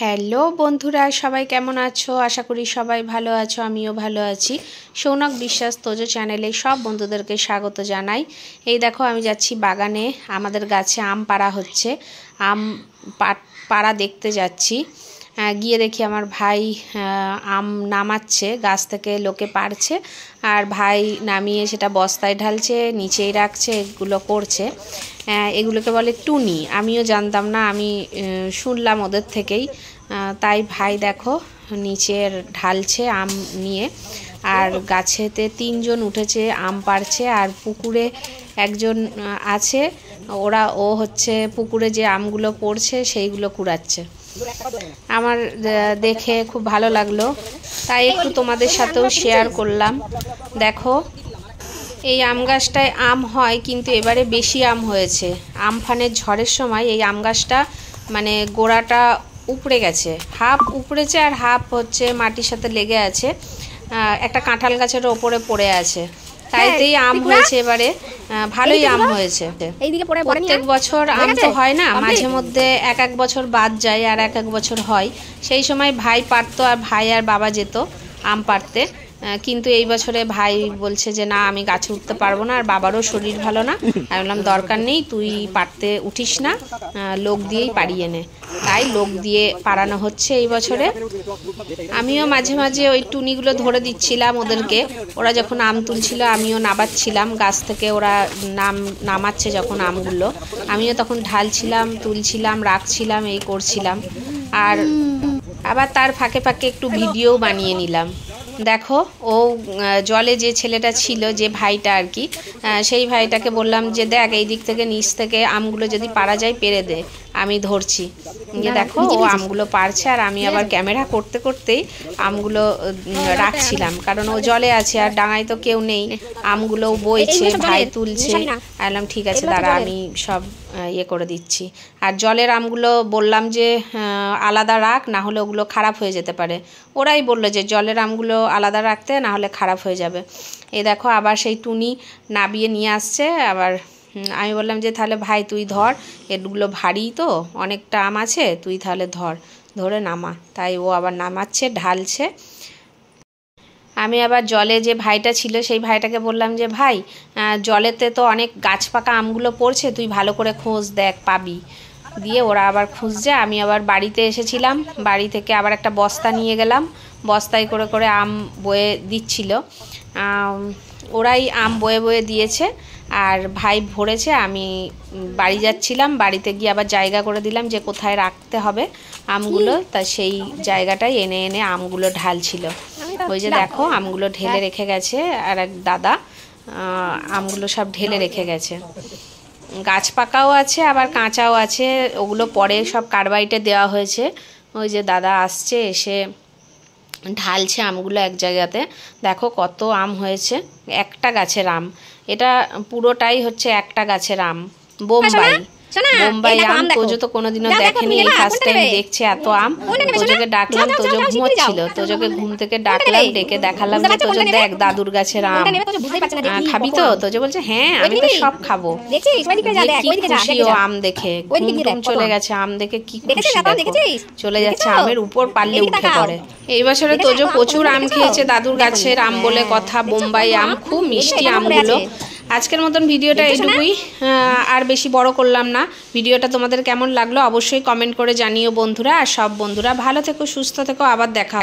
Hello বন্ধুরা, সবাই কেমন আছো? আশা করি সবাই ভালো আছো, আমিও ভালো আছি। সৌনক বিশ্বাস তোজো চ্যানেলে সব বন্ধুদেরকে স্বাগত জানাই। এই দেখো, আমি যাচ্ছি বাগানে, আমাদের গাছে আম পাড়া হচ্ছে। আম পাড়া দেখতে যাচ্ছি। গিয়ে দেখি আমার ভাই আম নামাচ্ছে, গাছ থেকে লোকে পাড়ছে, আর ভাই নামিয়ে সেটা বস্তায় ঢালছে, নিচেই রাখছে, এগুলো করছে। এগুলোকে বলে টুনি। আমিও জানতাম না, আমি শুনলাম ওদের থেকেই। তাই ভাই দেখো নিচে ঢালছে আম নিয়ে, আর গাছেতে 3 জন উঠেছে আম পাড়ছে, আর পুকুরে একজন আছে, ও হচ্ছে পুকুরে যে আমগুলো পড়ছে সেইগুলো কুড়াচ্ছে। আমার দেখে খুব ভালো লাগলো, তাই একটু তোমাদের সাথেও শেয়ার করলাম। দেখো, এই আম গাছটায় আম হয়, কিন্তু এবারে বেশি আম হয়েছে। আমফানের ঝড়ের সময় এই আম গাছটা মানে গোড়াটা উপড়ে গেছে, হাফ উপড়েছে আর হাফ হচ্ছে মাটির সাথে লেগে আছে, একটা কাঁঠাল গাছের ওপরে পড়ে আছে। তাইতেই আম হয়েছে এবারে, ভালোই আম হয়েছে। প্রত্যেক বছর আম তো হয় না, মাঝে মধ্যে এক বছর বাদ যায় আর এক বছর হয়। সেই সময় ভাই পারতো, আর ভাই আর বাবা যেত আম পাড়তে। কিন্তু এই বছরে ভাই বলছে যে না, আমি গাছে উঠতে পারবো না, আর বাবারও শরীর ভালো না। আমি বললাম দরকার নেই, তুই পারতে উঠিস না, লোক দিয়েই পাড়িয়ে নে। তাই লোক দিয়ে পাড়ানো হচ্ছে এই বছরে। আমিও মাঝে মাঝে ওই টুনিগুলো ধরে দিচ্ছিলাম ওদেরকে, ওরা যখন আম তুলছিল আমিও নামাচ্ছিলাম গাছ থেকে, ওরা নামাচ্ছে যখন আমগুলো, আমিও তখন ঢালছিলাম, তুলছিলাম, রাখছিলাম, এই করছিলাম। আর আবার তার ফাঁকে ফাঁকে একটু ভিডিও বানিয়ে নিলাম। দেখো, ও জলে যে ছেলেটা ছিল, যে ভাইটা আর কি, সেই ভাইটাকে বললাম যে দেখ, এই দিক থেকে নিচ থেকে আমগুলো যদি পারা যায় পেরে দে, আমি ধরছি। যে দেখো, ও আমগুলো পারছে, আর আমি আবার ক্যামেরা করতে করতেই আমগুলো রাখছিলাম, কারণ ও জলে আছে আর ডাঙায় তো কেউ নেই। আমগুলো বইছে, ভাই তুলছে। বললাম ঠিক আছে, দাঁড়া, আমি সব ইয়ে করে দিচ্ছি। আর জলের আমগুলো বললাম যে আলাদা রাখ, না হলে ওগুলো খারাপ হয়ে যেতে পারে। ওরাই বললো যে জলের আমগুলো আলাদা রাখতে, না হলে খারাপ হয়ে যাবে। এই দেখো, আবার সেই টুনি নাবিয়ে নিয়ে আসছে। আবার আমি বললাম যে তাহলে ভাই তুই ধর, এগুলো ভারী তো, অনেকটা আম আছে, তুই তাহলে ধরে নামা। তাই ও আবার নামাচ্ছে, ঢালছে। আমি আবার জলে যে ভাইটা ছিল সেই ভাইটাকে বললাম যে ভাই, জলেতে তো অনেক গাছ পাকা আমগুলো পড়ছে, তুই ভালো করে খোঁজ, দেখ পাবি। দিয়ে ওরা আবার খুঁজছে। আমি আবার বাড়িতে এসেছিলাম, বাড়ি থেকে আবার একটা বস্তা নিয়ে গেলাম, বস্তায় করে করে আম বয়ে দিচ্ছিল। ওরাই আম বয়ে বয়ে দিয়েছে, আর ভাই ভরেছে। আমি বাড়ি যাচ্ছিলাম, বাড়িতে গিয়ে আবার জায়গা করে দিলাম যে কোথায় রাখতে হবে আমগুলো, তা সেই জায়গাটায় এনে এনে আমগুলো ঢালছিল। ওই যে দেখো, আমগুলো ঢেলে রেখে গেছে, আর এক দাদা আমগুলো সব ঢেলে রেখে গেছে। গাছ পাকাও আছে, আবার কাঁচাও আছে, ওগুলো পরে সব কার্বাইটে দেওয়া হয়েছে। ওই যে দাদা আসছে, এসে ঢালছে আমগুলো এক জায়গাতে। দেখো কত আম হয়েছে, একটা গাছের আম, এটা পুরোটাই হচ্ছে একটা গাছের আম, বোম্বাই আম। তোজো তো কোনোদিনও দেখেনি, এই ফার্স্ট টাইম দেখছে এত আম। তোজোকে ডাকলাম, তোজো ঘুমোচ্ছিল, তোজোকে ঘুম থেকে ডাকলাম, ডেকে দেখালাম যে তোজো দেখ, দাদুর গাছের আম, খাবি তো? তোজো বলছে হ্যাঁ, আমি তো সব খাবো। কি খুশি ও আম দেখে, ঘুম চলে গেছে আম দেখে, কি খুশি দেখো, চলে যাচ্ছে আমের উপর, পারলে উঠে পড়ে। এই বছরে তোজো প্রচুর আম খেয়েছে, দাদুর গাছের আম বলে কথা, বোম্বাই আম, খুব মিষ্টি আমগুলো। আজকের মতন ভিডিওটা এইটুকুই, আর বেশি বড় করলাম না। ভিডিওটা তোমাদের কেমন লাগলো অবশ্যই কমেন্ট করে জানিও বন্ধুরা। আর সব বন্ধুরা ভালো থেকো, সুস্থ থেকো, আবার দেখা।